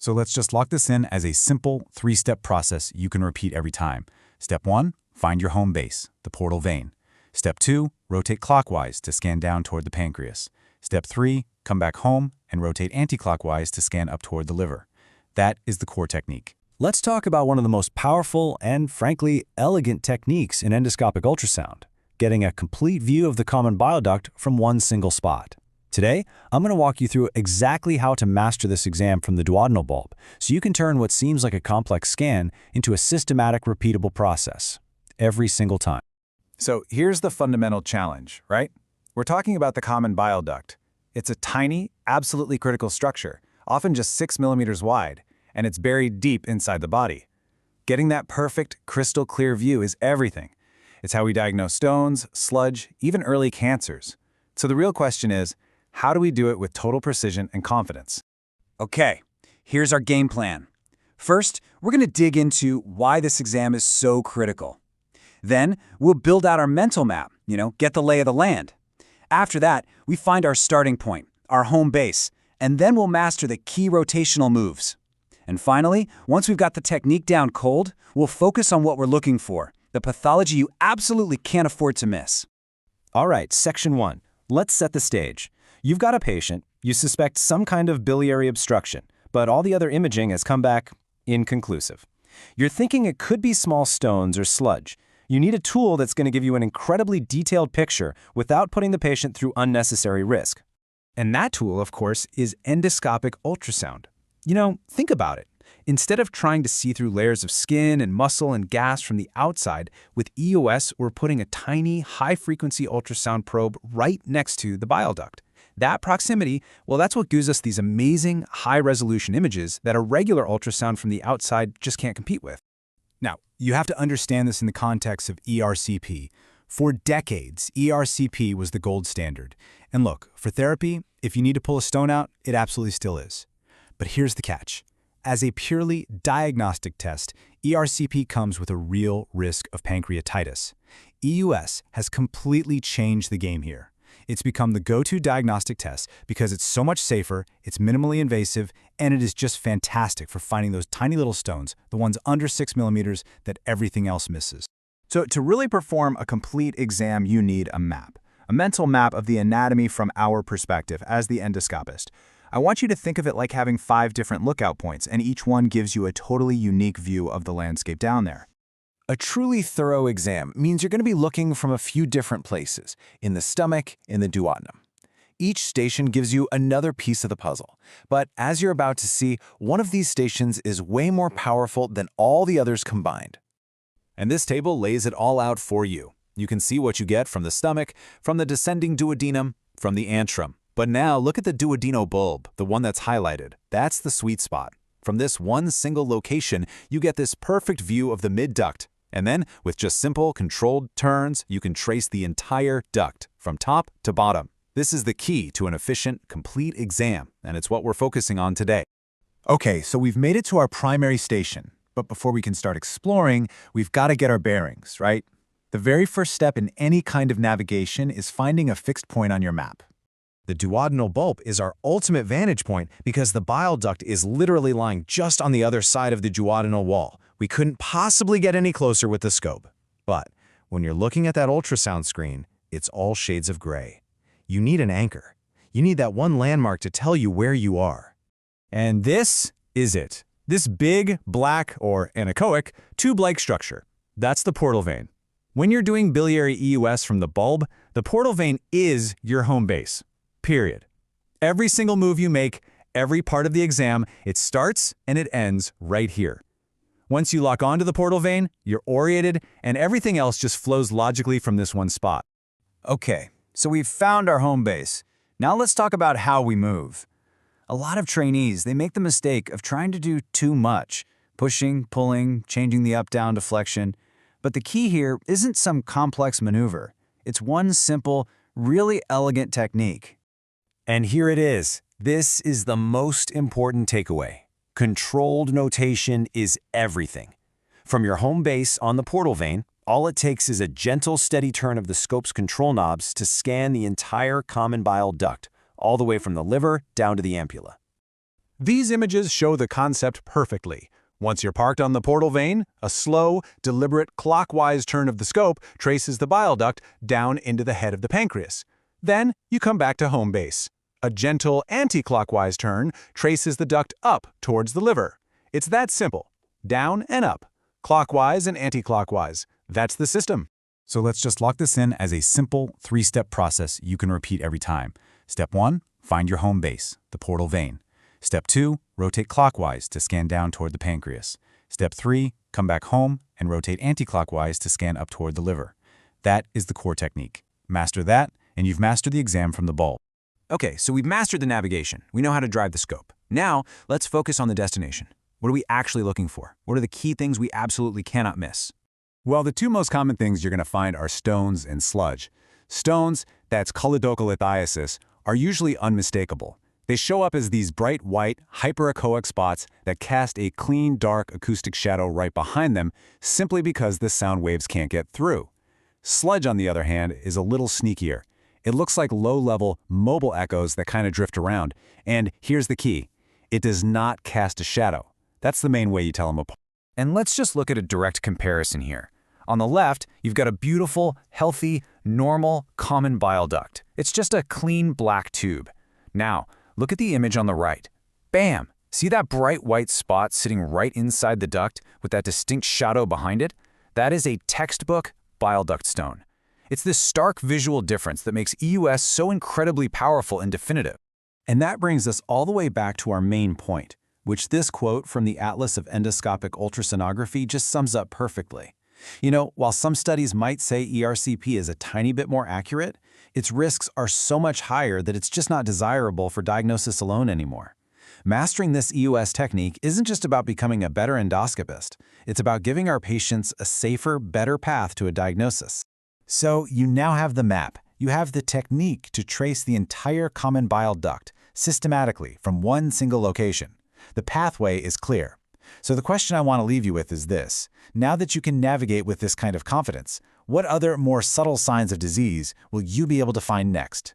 So let's just lock this in as a simple 3-step process you can repeat every time. Step 1, find your home base, the portal vein. Step 2, rotate clockwise to scan down toward the pancreas. Step 3, come back home and rotate anti-clockwise to scan up toward the liver. That is the core technique. Let's talk about one of the most powerful and, frankly, elegant techniques in endoscopic ultrasound, getting a complete view of the common bile duct from one single spot. Today, I'm going to walk you through exactly how to master this exam from the duodenal bulb, so you can turn what seems like a complex scan into a systematic, repeatable process, every single time. So here's the fundamental challenge, right? We're talking about the common bile duct. It's a tiny, absolutely critical structure, often just 6 millimeters wide, and it's buried deep inside the body. Getting that perfect, crystal clear view is everything. It's how we diagnose stones, sludge, even early cancers. So the real question is, how do we do it with total precision and confidence? Okay, here's our game plan. First, we're going to dig into why this exam is so critical. Then, we'll build out our mental map, get the lay of the land. After that, we find our starting point, our home base, and then we'll master the key rotational moves. And finally, once we've got the technique down cold, we'll focus on what we're looking for, the pathology you absolutely can't afford to miss. All right, section 1. Let's set the stage. You've got a patient, you suspect some kind of biliary obstruction, but all the other imaging has come back inconclusive. You're thinking it could be small stones or sludge. You need a tool that's going to give you an incredibly detailed picture without putting the patient through unnecessary risk. And that tool, of course, is endoscopic ultrasound. Think about it. Instead of trying to see through layers of skin and muscle and gas from the outside, with EUS, we're putting a tiny, high-frequency ultrasound probe right next to the bile duct. That proximity, well, that's what gives us these amazing, high-resolution images that a regular ultrasound from the outside just can't compete with. Now, you have to understand this in the context of ERCP. For decades, ERCP was the gold standard. And look, for therapy, if you need to pull a stone out, it absolutely still is. But here's the catch. As a purely diagnostic test, ERCP comes with a real risk of pancreatitis. EUS has completely changed the game here. It's become the go-to diagnostic test because it's so much safer, it's minimally invasive, and it is just fantastic for finding those tiny little stones, the ones under 6 millimeters that everything else misses. So to really perform a complete exam, you need a map, a mental map of the anatomy from our perspective as the endoscopist. I want you to think of it like having 5 different lookout points, and each one gives you a totally unique view of the landscape down there. A truly thorough exam means you're going to be looking from a few different places, in the stomach, in the duodenum. Each station gives you another piece of the puzzle, but as you're about to see, one of these stations is way more powerful than all the others combined. And this table lays it all out for you. You can see what you get from the stomach, from the descending duodenum, from the antrum. But now look at the duodenal bulb, the one that's highlighted. That's the sweet spot. From this one single location, you get this perfect view of the mid-duct. And then, with just simple, controlled turns, you can trace the entire duct, from top to bottom. This is the key to an efficient, complete exam, and it's what we're focusing on today. Okay, so we've made it to our primary station. But before we can start exploring, we've got to get our bearings, right? The very first step in any kind of navigation is finding a fixed point on your map. The duodenal bulb is our ultimate vantage point because the bile duct is literally lying just on the other side of the duodenal wall. We couldn't possibly get any closer with the scope. But when you're looking at that ultrasound screen, it's all shades of gray. You need an anchor. You need that one landmark to tell you where you are. And this is it. This big, black, or anechoic, tube-like structure. That's the portal vein. When you're doing biliary EUS from the bulb, the portal vein is your home base. Period. Every single move you make, every part of the exam, it starts and it ends right here. Once you lock onto the portal vein, you're oriented, and everything else just flows logically from this one spot. Okay, so we've found our home base. Now let's talk about how we move. A lot of trainees, they make the mistake of trying to do too much, pushing, pulling, changing the up-down deflection. But the key here isn't some complex maneuver. It's one simple, really elegant technique. And here it is. This is the most important takeaway. Controlled notation is everything. From your home base on the portal vein, all it takes is a gentle, steady turn of the scope's control knobs to scan the entire common bile duct, all the way from the liver down to the ampulla. These images show the concept perfectly. Once you're parked on the portal vein, a slow, deliberate clockwise turn of the scope traces the bile duct down into the head of the pancreas. Then you come back to home base. A gentle anti-clockwise turn traces the duct up towards the liver. It's that simple. Down and up. Clockwise and anti-clockwise. That's the system. So let's just lock this in as a simple 3-step process you can repeat every time. Step 1, find your home base, the portal vein. Step 2, rotate clockwise to scan down toward the pancreas. Step 3, come back home and rotate anti-clockwise to scan up toward the liver. That is the core technique. Master that, and you've mastered the exam from the bulb. Okay, so we've mastered the navigation. We know how to drive the scope. Now, let's focus on the destination. What are we actually looking for? What are the key things we absolutely cannot miss? Well, the two most common things you're going to find are stones and sludge. Stones, that's choledocholithiasis, are usually unmistakable. They show up as these bright white, hyperechoic spots that cast a clean, dark acoustic shadow right behind them simply because the sound waves can't get through. Sludge, on the other hand, is a little sneakier. It looks like low-level, mobile echoes that kind of drift around. And here's the key. It does not cast a shadow. That's the main way you tell them apart. And let's just look at a direct comparison here. On the left, you've got a beautiful, healthy, normal, common bile duct. It's just a clean black tube. Now, look at the image on the right. Bam! See that bright white spot sitting right inside the duct with that distinct shadow behind it? That is a textbook bile duct stone. It's this stark visual difference that makes EUS so incredibly powerful and definitive. And that brings us all the way back to our main point, which this quote from the Atlas of Endoscopic Ultrasonography just sums up perfectly. You know, while some studies might say ERCP is a tiny bit more accurate, its risks are so much higher that it's just not desirable for diagnosis alone anymore. Mastering this EUS technique isn't just about becoming a better endoscopist. It's about giving our patients a safer, better path to a diagnosis. So you now have the map. You have the technique to trace the entire common bile duct systematically from one single location. The pathway is clear. So the question I want to leave you with is this. Now that you can navigate with this kind of confidence, what other, more subtle signs of disease will you be able to find next?